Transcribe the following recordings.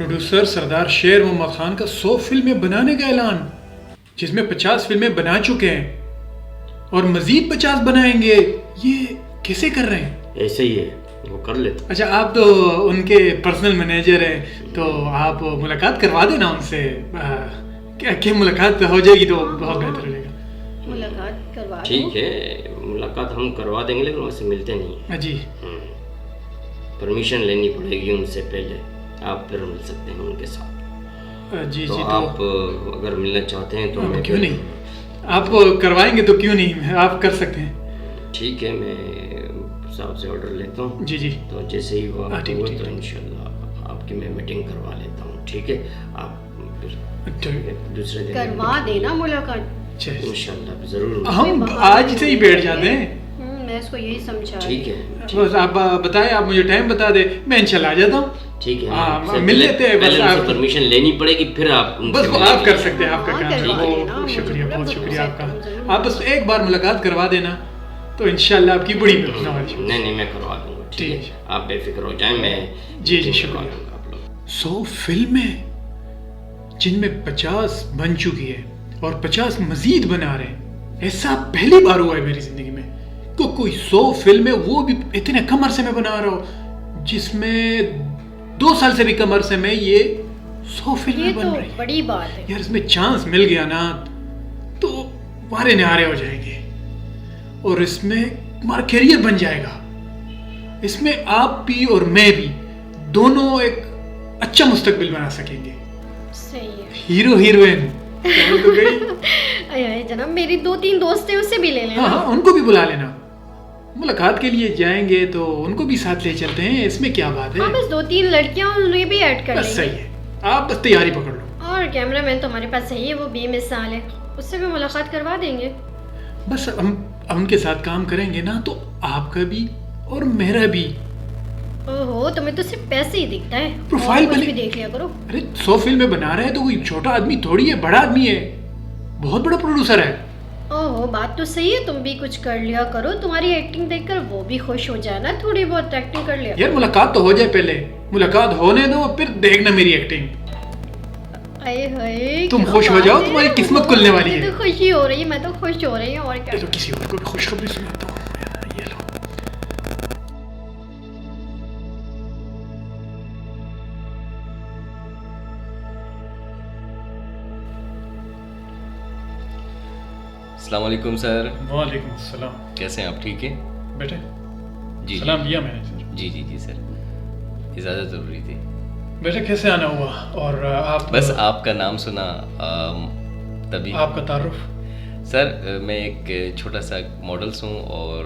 Producer सरदार शेर मोहम्मद खान का 100 फिल्में बनाने का ऐलान, जिसमें 50 फिल्में बना चुके हैं और मजीद 50 बनाएंगे। ये कैसे कर रहे हैं? ऐसे ही है, वो कर लेते। अच्छा, आप तो उनके पर्सनल मैनेजर हैं, तो आप मुलाकात करवा देना उनसे। क्या मुलाकात हो जाएगी तो बहुत बेहतर रहेगा। मुलाकात करवा दो। ठीक है, मुलाकात हम करवा देंगे, लेकिन वैसे मिलते नहीं हैं। जी, परमिशन लेनी पड़ेगी उनसे पहले, आप फिर मिल सकते हैं उनके साथ। जी तो जी। आप अगर मिलना चाहते हैं तो मैं क्यों नहीं, आप करवाएंगे तो क्यों नहीं, आप कर सकते हैं। ठीक है, मैं साहब से ऑर्डर लेता हूँ। जी जी। तो जैसे ही वो ठीक, हुआ ठीक, तो ठीक। इंशाल्लाह आपकी मैं मीटिंग करवा लेता हूँ। ठीक है, आप फिर दूसरे दिन करवा देना मुलाकात। अच्छा, इंशाल्लाह जरूर। हम आज से ही बैठ जाते हैं। मैं इसको यही समझा। ठीक है, बस आप बताएं, आप मुझे टाइम बता दे, मैं इंशाल्लाह आ जाता हूँ। ठीक है। हाँ, आपसे मिल पहले- लेते हैं, बस पहले उनसे आप- परमिशन लेनी पड़ेगी, फिर आप उनसे बस वो मिलेंगे। आप कर सकते हैं, आपका हाँ, काम है। करवा देना, वो मुझे शुक्रिया, पूरा बहुत शुक्रिया भरोसा है, तुम आपका। जरूर। आप बस एक बार मुलाकात करवा देना तो इंशाल्लाह आपकी बड़ी नवाज। नहीं नहीं, मैं करवा दूंगा। ठीक ठीक है, आप बेफिक्र हो जाएं, मैं जी, जी, करवा शुक्रिया। दूंगा आप लोग। 100 फिल्में जिनमें 50 बन चुकी है और 50 मजीद बना रहे हैं, ऐसा पहली बार हुआ है मेरी जिंदगी में। तो कोई 100 फिल्में, वो भी इतने कम अरसे में बना रहा हो, जिसमें 2 साल से भी कम अरसे में ये 100 ये फिल्में बन तो रही है। बड़ी बात है। यार, इसमें चांस मिल गया ना तो वारे न्यारे हो जाएंगे और इसमें हमारा करियर बन जाएगा। इसमें आप भी और मैं भी दोनों एक अच्छा मुस्तकबिल बना सकेंगे। सही है। हीरो हीरोइन तो गई। अरे जनाब, मेरी 2-3 दोस्त है, उससे भी ले लेना। हाँ हाँ, उनको भी बुला लेना। मुलाकात के लिए जाएंगे तो उनको भी साथ ले चलते हैं, इसमें क्या बात है। हाँ, बस 2-3 लड़कियां उन्हें भी ऐड कर बस सही लेंगे। है, आप बस तैयारी पकड़ लो। और कैमरामैन तो हमारे पास सही है, वो बेमिसाल है, उससे भी मुलाकात करवा देंगे। बस हम उनके साथ काम करेंगे ना तो आपका भी और मेरा भी। ओहो, तुम्हें तो सिर्फ पैसे ही दिखता है। प्रोफाइल और कुछ बने- भी देख लिया करो। अरे 100 फिल्में बना रहे हैं तो कोई छोटा आदमी थोड़ी है, बड़ा आदमी है, बहुत बड़ा प्रोड्यूसर है। ओहो, बात तो सही है, तुम भी कुछ कर लिया करो, तुम्हारी एक्टिंग देखकर वो भी खुश हो जाए ना, थोड़ी बहुत एक्टिंग कर लिया। यार मुलाकात तो हो जाए पहले, मुलाकात होने दो फिर देखना मेरी एक्टिंग। अरे हाय, तुम क्या खुश हो बात जाओ, है। तुम्हारी किस्मत खुलने वाली मुझे है। तो खुशी हो रही है, मैं तो खुश हो रही हूँ, और क्या। ये तो किसी और को भी खुशखबरी सुनाता हूँ। ये लो। अस्सलाम वालेकुम सर, वालेकुम अस्सलाम। कैसे हैं आप? ठीक है बेटे, जी सलाम जी दिया मैंने सर। जी जी जी सर, इजाज़त ज़रूरी थी। बेटे कैसे आना हुआ? और आप बस आपका नाम सुना तभी। आपका तारुफ? सर मैं एक छोटा सा मॉडल्स हूँ और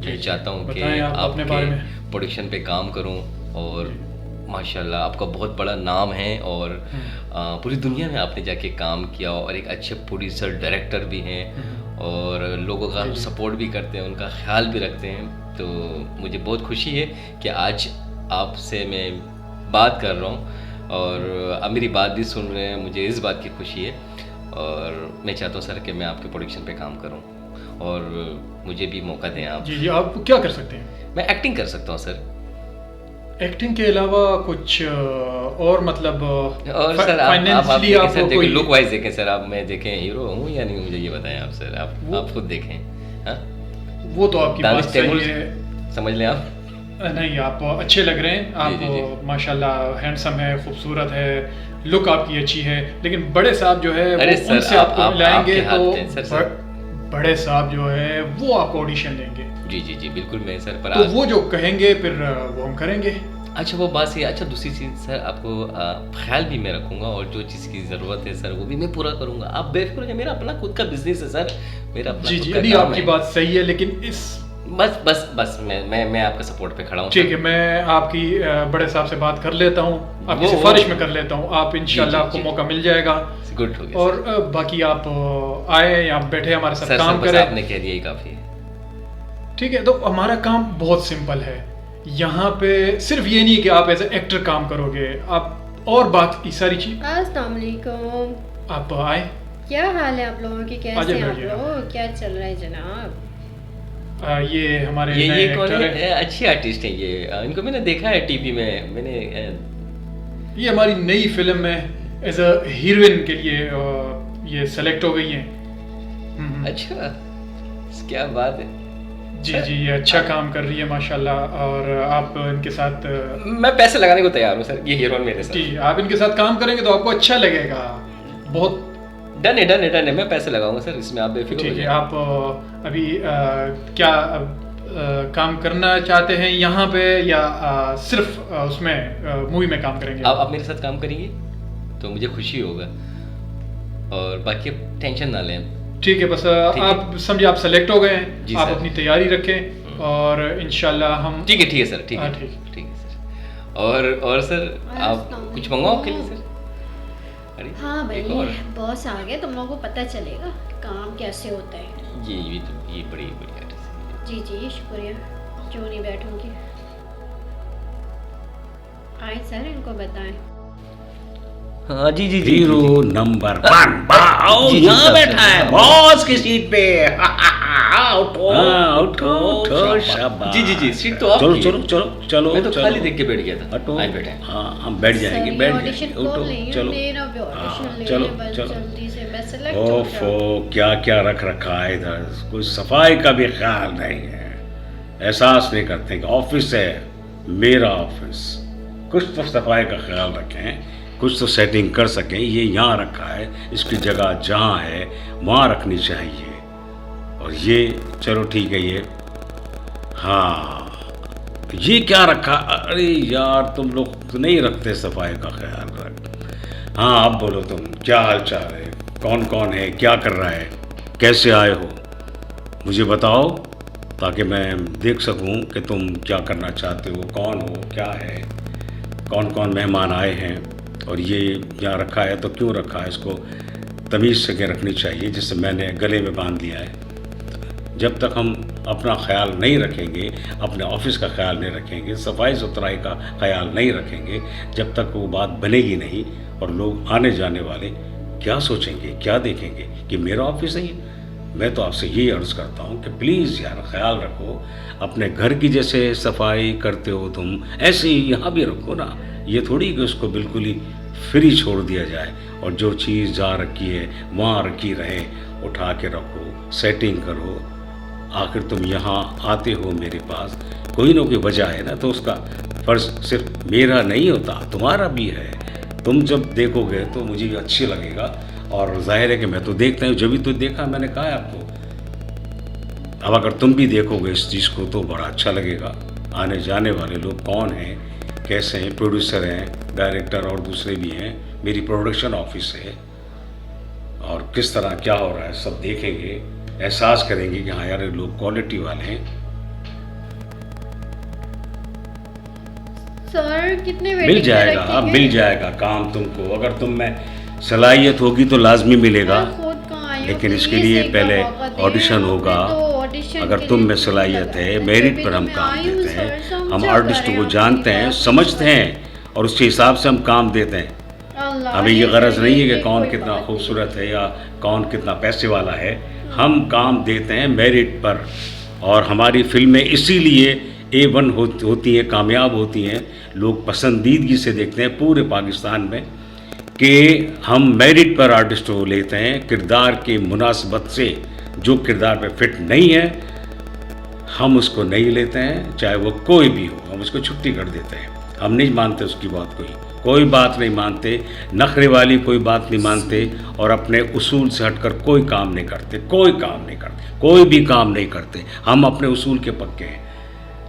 जी, मैं चाहता हूँ कि बताएं आप अपने बारे में। आपके प्रोडक्शन पे काम करूँ और माशाल्लाह आपका बहुत बड़ा नाम है और पूरी दुनिया में आपने जाके काम किया और एक अच्छे प्रोड्यूसर डायरेक्टर भी हैं और लोगों का जी, जी। सपोर्ट भी करते हैं, उनका ख्याल भी रखते हैं। तो मुझे बहुत खुशी है कि आज आपसे मैं बात कर रहा हूँ और आप मेरी बात भी सुन रहे हैं, मुझे इस बात की खुशी है। और मैं चाहता हूँ सर कि मैं आपके प्रोडक्शन पे काम करूँ और मुझे भी मौका दें आप। जी जी, आप क्या कर सकते हैं? मैं एक्टिंग कर सकता हूँ सर। एक्टिंग के अलावा कुछ और मतलब और सर आप फाइनेंशियली देखें आप सर, देखें कोई लुक वाइज देखें सर, आप मैं देखें हीरो हूँ या नहीं, मुझे ये बताएं आप सर, आप खुद देखें। हाँ, वो तो आपकी बात दानिश सही तैमूर है। समझ लें आप। नहीं, आप अच्छे लग रहे हैं, आप जी, जी। माशाल्लाह हैंडसम है, खूबसूरत है, लुक आपकी अच्छी है, लेकिन बड़े साहब जो है अरे वो सर, उनसे आप- आपको आप- मिलाएंगे आपके हाथ तो हैं, सर। बड़े साहब जो है वो आपको ऑडिशन लेंगे, जी जी जी बिल्कुल मैं सर पर तो वो जो कहेंगे फिर वो हम करेंगे। अच्छा वो बात सही है। अच्छा दूसरी चीज़ सर, आपको ख्याल भी मैं रखूंगा और जो चीज़ की ज़रूरत है सर वो भी मैं पूरा करूंगा। आप बेफिक्र हो जाइए, मेरा अपना खुद का बिजनेस है सर, मेरा अपना जी खुद जी, का अभी काम आपकी है। बात सही है, लेकिन इस बस बस बस मैं आपके सपोर्ट पे खड़ा हूँ। ठीक है, मैं आपकी बड़े साहब से बात कर लेता हूँ, आपकी वो- सिफारिश में कर लेता हूँ, आप इंशाल्लाह जी, आपको जी। मौका मिल जाएगा। गुड हो गया और बाकी आप आए या बैठे हमारे साथ सर, काम बस करें। आपने कह दिया ही काफ़ी है। ठीक है, तो हमारा काम बहुत सिंपल है। यहाँ पे सिर्फ ये नहीं कि आप एज ए एक्टर काम करोगे, आप और बात की सारी चीज। अस्सलाम वालेकुम। आप आए, क्या हाल है आप लोगों के? आजा कैसे हैं आप बैठिए। लोग? क्या चल रहा है जनाब? ये हमारे ये नए कौन एक्टर है? हैं। अच्छी आर्टिस्ट है ये, इनको मैंने देखा है टीवी में, मैंने ये हमारी नई फिल्म में एज अ हीरोइन के लिए ये सेलेक्ट हो गई हैं। अच्छा, क्या बात है। जी जी, ये अच्छा काम कर रही है माशाल्लाह। और आप इनके साथ मैं पैसे लगाने को तैयार हूँ सर, ये हीरोइन मेरे साथ। जी, आप इनके साथ काम करेंगे तो आपको अच्छा लगेगा बहुत। डन है, मैं पैसे लगाऊंगा सर, इसमें आप बेफिक्र हो ठीक है। जाइए। आप अभी क्या काम करना चाहते हैं यहाँ पे, या सिर्फ उसमें मूवी में काम करेंगे? आप मेरे साथ काम करेंगे तो मुझे खुशी होगा, और बाकी आप टेंशन ना लें। ठीक है, बस आप समझिए आप सेलेक्ट हो गए हैं, जी आप सर। अपनी तैयारी रखें और इंशाल्लाह हम। ठीक है सर, ठीक हाँ, है ठीक। ठीक है सर। और सर आप कुछ मंगवाओ के लिए सर? अरे हाँ भाई, एक और। बॉस आ गए, तुम लोगों को पता चलेगा काम कैसे होता है। ये बड़ी बढ़िया है। जी जी, शुक्रिया, क्यों नहीं बैठूंगी। आए सर, इनको बताएं। हाँ जी जी हीरो नंबर 1 आओ, जी, जी, यहाँ सर, बैठा सर, है सर। बॉस की सीट पे। उठो हाँ, उठो उठो, शाबाश। जी, सीट तो चलो आपकी चलो है। चलो चलो मैं तो चलो। खाली देख के बैठ गया था। हटो। आए बैठे। हाँ, हम बैठ जाएंगे, सर, बैठ ये ऑडिशन जाएंगे। कब उठो लेंगे? चलो। मेरा भी हाँ, ऑडिशन चलो लेने, बस चलो। जल्दी से मैं सेलेक्ट हो ओफो, जाऊं। क्या क्या रख रखा है इधर, कोई सफाई का भी ख्याल नहीं है। एहसास नहीं करते कि ऑफिस है, मेरा ऑफिस। कुछ तो सफाई का ख्याल रखें, कुछ तो सेटिंग कर सकें। ये यहाँ रखा है, इसकी जगह जहाँ है वहाँ रखनी चाहिए। और ये चलो ठीक है, ये हाँ, ये क्या रखा? अरे यार, तुम लोग तो नहीं रखते सफाई का ख्याल रख। हाँ, अब बोलो तुम, क्या हाल चाल है, कौन कौन है, क्या कर रहा है, कैसे आए हो, मुझे बताओ ताकि मैं देख सकूं कि तुम क्या करना चाहते हो, कौन हो, क्या है, कौन कौन मेहमान आए हैं। और ये यहाँ रखा है तो क्यों रखा है, इसको तमीज़ से के रखनी चाहिए, जिससे मैंने गले में बांध दिया है। जब तक हम अपना ख्याल नहीं रखेंगे, अपने ऑफिस का ख्याल नहीं रखेंगे, सफाई सुथराई का ख्याल नहीं रखेंगे, जब तक वो बात बनेगी नहीं। और लोग आने जाने वाले क्या सोचेंगे, क्या देखेंगे कि मेरा ऑफिस है ये। मैं तो आपसे यही अर्ज़ करता हूँ कि प्लीज़ यार, ख्याल रखो। अपने घर की जैसे सफाई करते हो तुम, ऐसे ही यहाँ भी रखो ना। ये थोड़ी कि उसको बिल्कुल ही फ्री छोड़ दिया जाए, और जो चीज़ जहाँ रखी है वहाँ रखी रहे। उठा के रखो, सेटिंग करो। आखिर तुम यहाँ आते हो मेरे पास, कोई ना कोई वजह है ना, तो उसका फ़र्ज़ सिर्फ मेरा नहीं होता, तुम्हारा भी है। तुम जब देखोगे तो मुझे भी अच्छी लगेगा, और जाहिर है कि मैं तो देखता हूँ, जब भी तो देखा मैंने कहा है आपको। अब अगर तुम भी देखोगे इस चीज़ को तो बड़ा अच्छा लगेगा। आने जाने वाले लोग कौन हैं, कैसे हैं, प्रोड्यूसर हैं, डायरेक्टर और दूसरे भी हैं, मेरी प्रोडक्शन ऑफिस है, और किस तरह क्या हो रहा है सब देखेंगे, एहसास करेंगे कि हाँ यार, ये लोग क्वालिटी वाले हैं। सर, कितने मिल वेटिंग जाएगा, अब मिल जाएगा काम तुमको। अगर तुम में सलाहियत होगी तो लाजमी मिलेगा, लेकिन इसके लिए पहले ऑडिशन होगा। अगर तुम में सलाहियत है, मेरिट पर हम काम देते हैं। हम आर्टिस्ट को जानते हैं, समझते हैं, और उसके हिसाब से हम काम देते हैं। हमें ये गरज नहीं है कि कौन कितना खूबसूरत है या कौन कितना पैसे वाला है। हम काम देते हैं मेरिट पर, और हमारी फिल्में इसीलिए A1 होती हैं, कामयाब होती हैं। लोग पसंदीदगी से देखते हैं पूरे पाकिस्तान में कि हम मेरिट पर आर्टिस्ट को लेते हैं। किरदार की मुनासबत से जो किरदार पे फिट नहीं है, हम उसको नहीं लेते हैं, चाहे वो कोई भी हो, हम उसको छुट्टी कर देते हैं। हम नहीं मानते उसकी बात, कोई बात नहीं मानते, नखरे वाली कोई बात नहीं मानते, और अपने उसूल से हटकर कोई काम नहीं करते, कोई भी काम नहीं करते। हम अपने उसूल के पक्के हैं।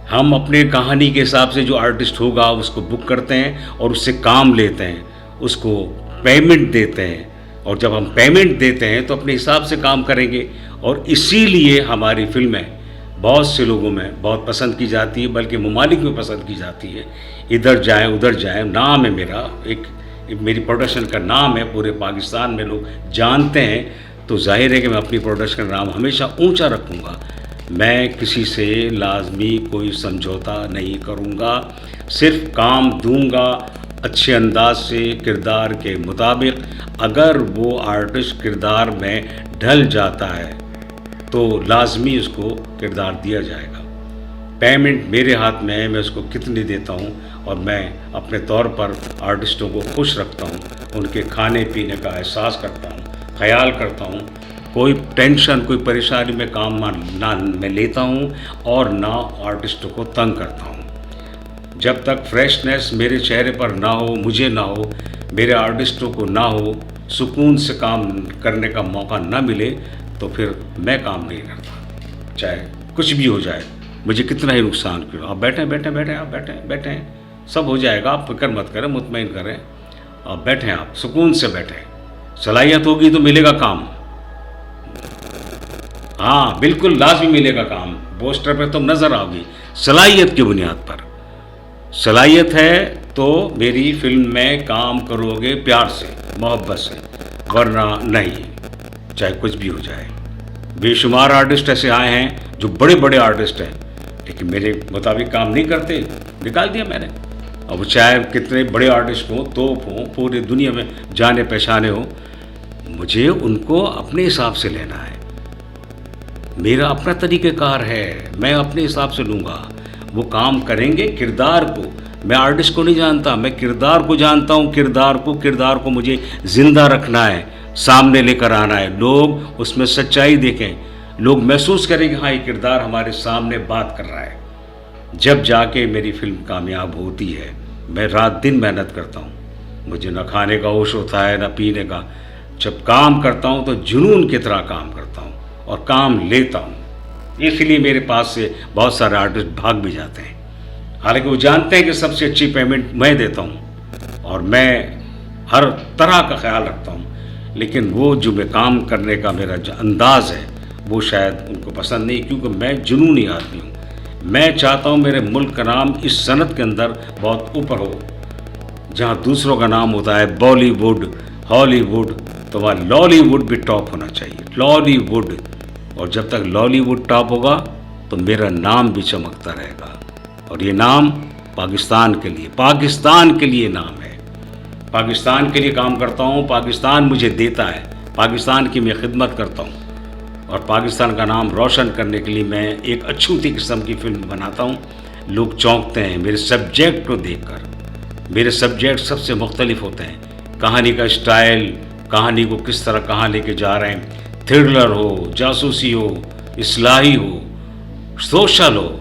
हम अपने कहानी के हिसाब से जो आर्टिस्ट होगा उसको बुक करते हैं, और उससे काम लेते हैं, उसको पेमेंट देते हैं, और जब हम पेमेंट देते हैं तो अपने हिसाब से काम करेंगे। और इसीलिए हमारी फिल्में बहुत से लोगों में बहुत पसंद की जाती है, बल्कि ममालिक में पसंद की जाती है। इधर जाएं उधर जाएं, नाम है मेरा, एक मेरी प्रोडक्शन का नाम है, पूरे पाकिस्तान में लोग जानते हैं। तो जाहिर है कि मैं अपनी प्रोडक्शन का नाम हमेशा ऊंचा रखूँगा। मैं किसी से लाजमी कोई समझौता नहीं करूँगा, सिर्फ काम दूंगा अच्छे अंदाज से, किरदार के मुताबिक। अगर वो आर्टिस्ट किरदार में ढल जाता है तो लाजमी उसको किरदार दिया जाएगा। पेमेंट मेरे हाथ में है, मैं उसको कितनी देता हूँ, और मैं अपने तौर पर आर्टिस्टों को खुश रखता हूँ, उनके खाने पीने का एहसास करता हूँ, ख्याल करता हूँ। कोई टेंशन, कोई परेशानी में काम ना मैं लेता हूँ और ना आर्टिस्टों को तंग करता हूँ। जब तक फ्रेशनेस मेरे चेहरे पर ना हो, मुझे ना हो, मेरे आर्टिस्टों को ना हो, सुकून से काम करने का मौका ना मिले, तो फिर मैं काम नहीं करता, चाहे कुछ भी हो जाए, मुझे कितना ही नुकसान क्यों। आप बैठें बैठें बैठें, आप बैठें बैठें, सब हो जाएगा, आप फिक्र मत करें, मुतमईन करें, आप बैठें, आप सुकून से बैठें। सलाहियत होगी तो मिलेगा काम, हाँ बिल्कुल लाजमी मिलेगा काम। पोस्टर पे तुम नज़र आओगी सलाहियत की बुनियाद पर। सलाहियत है तो मेरी फिल्म में काम करोगे प्यार से, मोहब्बत से, वरना नहीं, चाहे कुछ भी हो जाए। बेशुमार आर्टिस्ट ऐसे आए हैं जो बड़े बड़े आर्टिस्ट हैं, लेकिन मेरे मुताबिक काम नहीं करते, निकाल दिया मैंने। अब चाहे कितने बड़े आर्टिस्ट हों, तोप हों, पूरी दुनिया में जाने पहचाने हों, मुझे उनको अपने हिसाब से लेना है। मेरा अपना तरीक़ेकार है, मैं अपने हिसाब से लूँगा। वो काम करेंगे किरदार को, मैं आर्टिस्ट को नहीं जानता, मैं किरदार को जानता हूँ। किरदार को मुझे ज़िंदा रखना है, सामने लेकर आना है, लोग उसमें सच्चाई देखें, लोग महसूस करें कि हाँ ये किरदार हमारे सामने बात कर रहा है। जब जाके मेरी फिल्म कामयाब होती है। मैं रात दिन मेहनत करता हूँ, मुझे न खाने का होश होता है न पीने का। जब काम करता हूँ तो जुनून की तरह काम करता हूँ और काम लेता हूँ। इसलिए मेरे पास से बहुत सारे आर्टिस्ट भाग भी जाते हैं, हालांकि वो जानते हैं कि सबसे अच्छी पेमेंट मैं देता हूँ और मैं हर तरह का ख्याल रखता हूँ, लेकिन वो जो मैं काम करने का मेरा जो अंदाज़ है वो शायद उनको पसंद नहीं, क्योंकि मैं जुनूनी आदमी हूँ। मैं चाहता हूँ मेरे मुल्क का नाम इस सनत के अंदर बहुत ऊपर हो। जहाँ दूसरों का नाम होता है बॉलीवुड, हॉलीवुड, तो वहाँ लॉलीवुड भी टॉप होना चाहिए, लॉलीवुड। और जब तक लॉलीवुड टॉप होगा तो मेरा नाम भी चमकता रहेगा, और ये नाम पाकिस्तान के लिए नाम है। पाकिस्तान के लिए काम करता हूँ, पाकिस्तान मुझे देता है, पाकिस्तान की मैं खिदमत करता हूँ, और पाकिस्तान का नाम रोशन करने के लिए मैं एक अछूती किस्म की फिल्म बनाता हूँ। लोग चौंकते हैं मेरे सब्जेक्ट को देखकर। मेरे सब्जेक्ट सबसे मुख्तलिफ होते हैं, कहानी का स्टाइल, कहानी को किस तरह कहाँ लेके जा रहे हैं, थ्रिलर हो, जासूसी हो, इस्लाही हो, सोशल हो,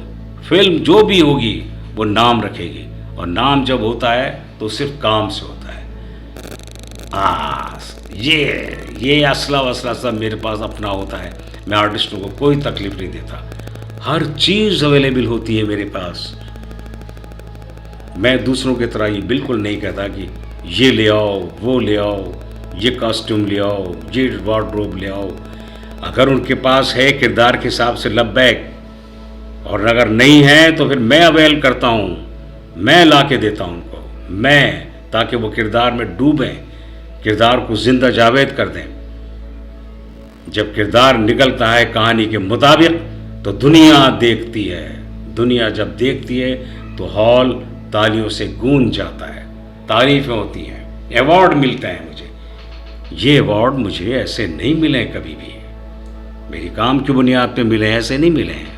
फिल्म जो भी होगी वो नाम रखेगी। और नाम जब होता है तो सिर्फ काम से होता है। ये असला वसला सब मेरे पास अपना होता है। मैं आर्टिस्टों को कोई तकलीफ नहीं देता, हर चीज़ अवेलेबल होती है मेरे पास। मैं दूसरों की तरह ये बिल्कुल नहीं कहता कि ये ले आओ, वो ले आओ, ये कॉस्ट्यूम ले आओ, ये वार्डरोब ले आओ। अगर उनके पास है किरदार के हिसाब से लब्बैक, और अगर नहीं है तो फिर मैं अवेल करता हूँ, मैं ला के देता हूँ उनको, मैं, ताकि वो किरदार में डूबें, किरदार को जिंदा जावेद कर दें। जब किरदार निकलता है कहानी के मुताबिक तो दुनिया देखती है। दुनिया जब देखती है तो हॉल तालियों से गूंज जाता है, तारीफें होती हैं, अवार्ड मिलते हैं मुझे। ये अवार्ड मुझे ऐसे नहीं मिले कभी भी, मेरी काम की बुनियाद पे मिले, ऐसे नहीं मिले हैं।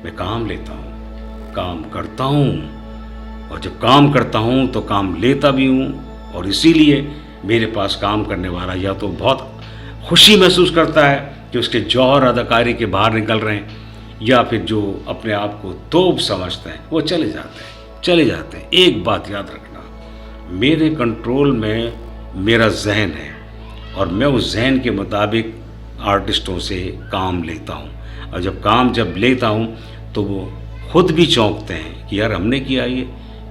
मैं काम लेता हूँ, काम करता हूँ, और जब काम करता हूँ तो काम लेता भी हूँ। और इसीलिए मेरे पास काम करने वाला या तो बहुत खुशी महसूस करता है कि उसके जौहर अदाकारी के बाहर निकल रहे हैं, या फिर जो अपने आप को तोप समझते हैं वो चले जाते हैं। एक बात याद रखना, मेरे कंट्रोल में मेरा जहन है, और मैं उस जहन के मुताबिक आर्टिस्टों से काम लेता हूँ। और जब लेता हूँ तो वो खुद भी चौंकते हैं कि यार हमने किया ये,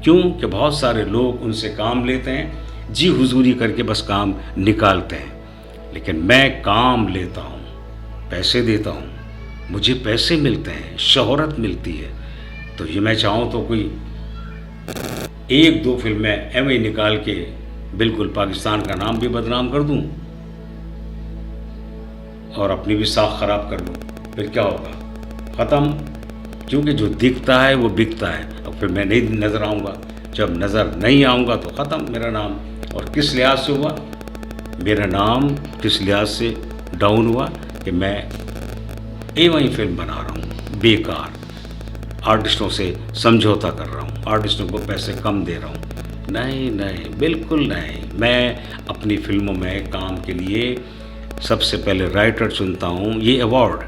क्यों कि बहुत सारे लोग उनसे काम लेते हैं, जी हुजूरी करके बस काम निकालते हैं। लेकिन मैं काम लेता हूँ, पैसे देता हूँ, मुझे पैसे मिलते हैं, शोहरत मिलती है। तो ये मैं चाहूँ तो कोई एक दो फिल्में एवं निकाल के बिल्कुल पाकिस्तान का नाम भी बदनाम कर दूँ और अपनी भी साख खराब कर लूँ, फिर क्या होगा? ख़त्म। क्योंकि जो दिखता है वो बिकता है। अब फिर मैं नहीं नज़र आऊँगा, जब नज़र नहीं आऊँगा तो ख़त्म मेरा नाम। और किस लिहाज से हुआ मेरा नाम, किस लिहाज से डाउन हुआ कि मैं वही फिल्म बना रहा हूँ बेकार। आर्टिस्टों से समझौता कर रहा हूँ, आर्टिस्टों को पैसे कम दे रहा हूँ। नहीं नहीं, बिल्कुल नहीं। मैं अपनी फिल्मों में काम के लिए सबसे पहले राइटर चुनता हूँ। ये अवार्ड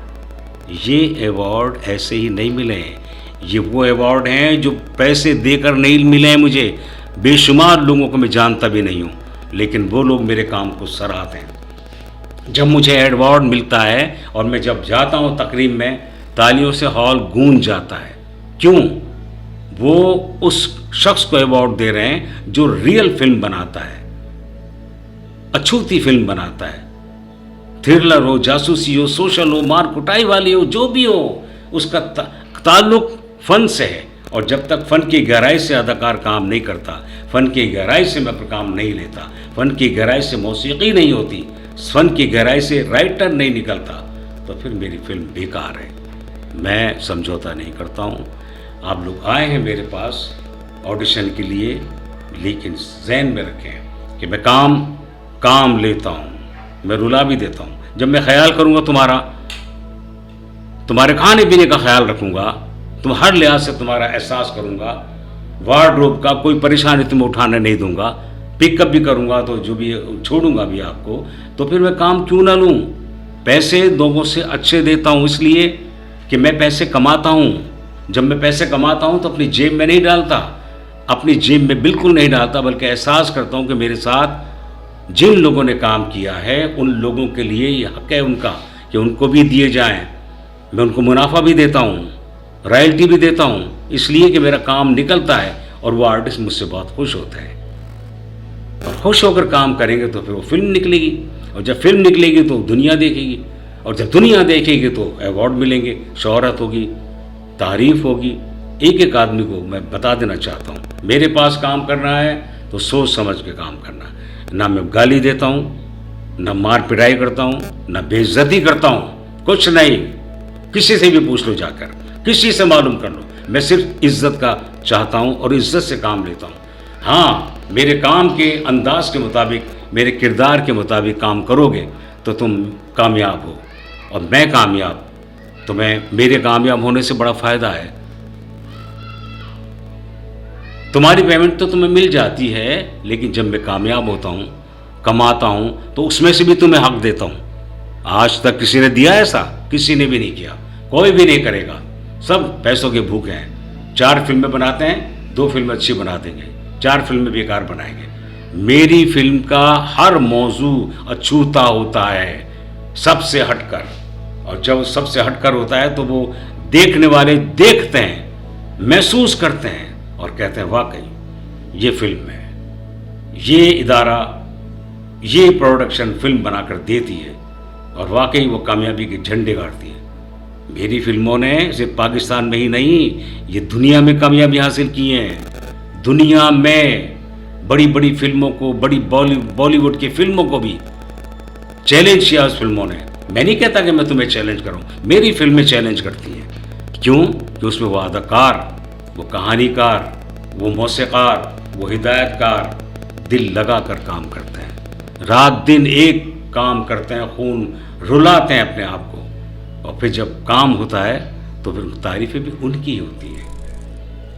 ऐसे ही नहीं मिले हैं। ये वो अवार्ड हैं जो पैसे देकर नहीं मिले हैं मुझे। बेशुमार लोगों को मैं जानता भी नहीं हूँ, लेकिन वो लोग मेरे काम को सराहते हैं। जब मुझे अवार्ड मिलता है और मैं जब जाता हूँ तकरीब में, तालियों से हॉल गूंज जाता है। क्यों? वो उस शख्स को अवार्ड दे रहे हैं जो रियल फिल्म बनाता है, अछूती फिल्म बनाता है। थ्रिलर हो, जासूसी हो, सोशल हो, मार कुटाई वाली हो, जो भी हो, उसका ताल्लुक फन से है। और जब तक फन की गहराई से अदाकार काम नहीं करता, फन की गहराई से मैं काम नहीं लेता, फन की गहराई से मौसीकी नहीं होती, फन की गहराई से राइटर नहीं निकलता, तो फिर मेरी फिल्म बेकार है। मैं समझौता नहीं करता हूँ। आप लोग आए हैं मेरे पास ऑडिशन के लिए, लेकिन ज़हन में रखें कि मैं काम लेता हूँ, मैं रुला भी देता हूँ। जब मैं ख्याल करूँगा तुम्हारे खाने पीने का ख्याल रखूँगा, तुम हर लिहाज से तुम्हारा एहसास करूँगा, वार्डरोब का कोई परेशानी तुम्हें उठाने नहीं दूंगा, पिकअप भी करूँगा तो जो भी छोड़ूंगा भी आपको, तो फिर मैं काम क्यों ना लूँ। पैसे लोगों से अच्छे देता हूँ इसलिए कि मैं पैसे कमाता हूँ। जब मैं पैसे कमाता हूँ तो अपनी जेब में नहीं डालता, अपनी जेब में बिल्कुल नहीं डालता, बल्कि एहसास करता हूँ कि मेरे साथ जिन लोगों ने काम किया है उन लोगों के लिए ये हक है उनका कि उनको भी दिए जाएं। मैं उनको मुनाफा भी देता हूँ, रॉयल्टी भी देता हूँ, इसलिए कि मेरा काम निकलता है और वो आर्टिस्ट मुझसे बहुत खुश होते हैं। और खुश होकर काम करेंगे तो फिर वो फिल्म निकलेगी, और जब फिल्म निकलेगी तो दुनिया देखेगी, और जब दुनिया देखेगी तो अवार्ड मिलेंगे, शोहरत होगी, तारीफ होगी। एक एक आदमी को मैं बता देना चाहता हूँ, मेरे पास काम करना है तो सोच समझ के काम करना है। ना मैं गाली देता हूँ, ना मार पिटाई करता हूँ, ना बेइज्जती करता हूँ, कुछ नहीं। किसी से भी पूछ लो जाकर, किसी से मालूम कर लो, मैं सिर्फ इज्जत का चाहता हूँ और इज्जत से काम लेता हूँ। हाँ, मेरे काम के अंदाज के मुताबिक, मेरे किरदार के मुताबिक काम करोगे तो तुम कामयाब हो, और मैं कामयाब, तो मेरे कामयाब होने से बड़ा फ़ायदा है। तुम्हारी पेमेंट तो तुम्हें मिल जाती है, लेकिन जब मैं कामयाब होता हूँ, कमाता हूँ, तो उसमें से भी तुम्हें हक देता हूँ। आज तक किसी ने दिया ऐसा? किसी ने भी नहीं किया, कोई भी नहीं करेगा। सब पैसों के भूखे हैं। 4 फिल्में बनाते हैं, 2 फिल्में अच्छी बना देंगे, 4 फिल्में बेकार बनाएंगे। मेरी फिल्म का हर मौजू अछूता होता है, सबसे हटकर, और जब सबसे हटकर होता है तो वो देखने वाले देखते हैं, महसूस करते हैं और कहते हैं वाकई ये फिल्म है, ये इदारा, ये प्रोडक्शन फिल्म बनाकर देती है, और वाकई वो कामयाबी के झंडे गाड़ती है। मेरी फिल्मों ने सिर्फ पाकिस्तान में ही नहीं, ये दुनिया में कामयाबी हासिल की है। दुनिया में बड़ी बड़ी फिल्मों को, बड़ी बॉलीवुड की फिल्मों को भी चैलेंज किया उस फिल्मों ने। मैं नहीं कहता कि मैं तुम्हें चैलेंज करूं, मेरी फिल्में चैलेंज करती हैं। क्यों? कि उसमें वो अदाकार, वो कहानीकार, वो मौसीकार, वो हिदायतकार दिल लगा कर काम करते हैं, रात दिन एक काम करते हैं, खून रुलाते हैं अपने आप को, और फिर जब काम होता है तो फिर तारीफ़ें भी उनकी ही होती हैं,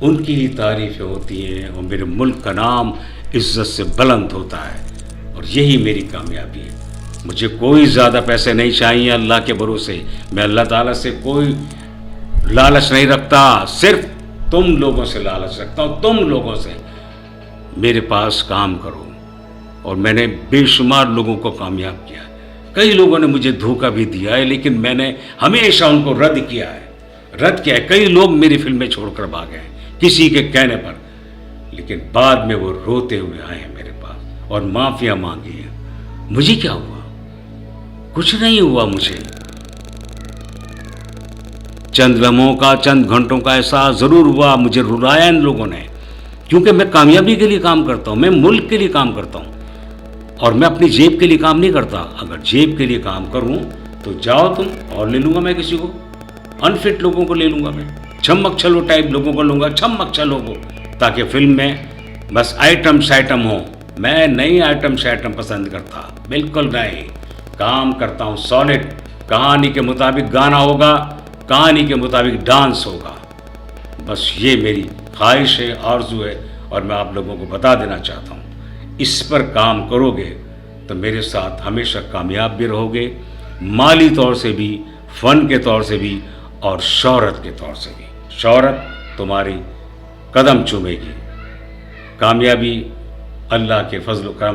उनकी ही तारीफ़ें होती हैं, और मेरे मुल्क का नाम इज्जत से बुलंद होता है, और यही मेरी कामयाबी है। मुझे कोई ज़्यादा पैसे नहीं चाहिए, अल्लाह के भरोसे मैं अल्लाह ताला से कोई लालच नहीं रखता, सिर्फ तुम लोगों से लालच रखता हूँ। तुम लोगों से मेरे पास काम करो, और मैंने बेशुमार लोगों को कामयाब किया है। कई लोगों ने मुझे धोखा भी दिया है, लेकिन मैंने हमेशा उनको रद्द किया है। कई लोग मेरी फिल्में छोड़कर भागे हैं किसी के कहने पर, लेकिन बाद में वो रोते हुए आए हैं मेरे पास और माफिया मांगी है। मुझे क्या हुआ? कुछ नहीं हुआ मुझे। चंद लम्हों का, चंद घंटों का एहसास जरूर हुआ, मुझे रुलाया इन लोगों ने, क्योंकि मैं कामयाबी के लिए काम करता हूं, मैं मुल्क के लिए काम करता हूं, और मैं अपनी जेब के लिए काम नहीं करता। अगर जेब के लिए काम करूं तो जाओ तुम, और ले लूंगा मैं किसी को, अनफिट लोगों को ले लूंगा मैं, छमक छलो टाइप लोगों को लूंगा, छमक छलो को, ताकि फिल्म में बस आइटम शाइटम हो। मैं नई आइटम शाइटम पसंद करता, बिल्कुल नहीं। काम करता हूँ सॉलिड, कहानी के मुताबिक गाना होगा, कहानी के मुताबिक डांस होगा, बस ये मेरी ख्वाहिश है, आरजू है, और मैं आप लोगों को बता देना चाहता हूँ, इस पर काम करोगे तो मेरे साथ हमेशा कामयाब भी रहोगे, माली तौर से भी, फ़न के तौर से भी, और शोहरत के तौर से भी। शोहरत तुम्हारी कदम चूमेगी, कामयाबी अल्लाह के फजल करम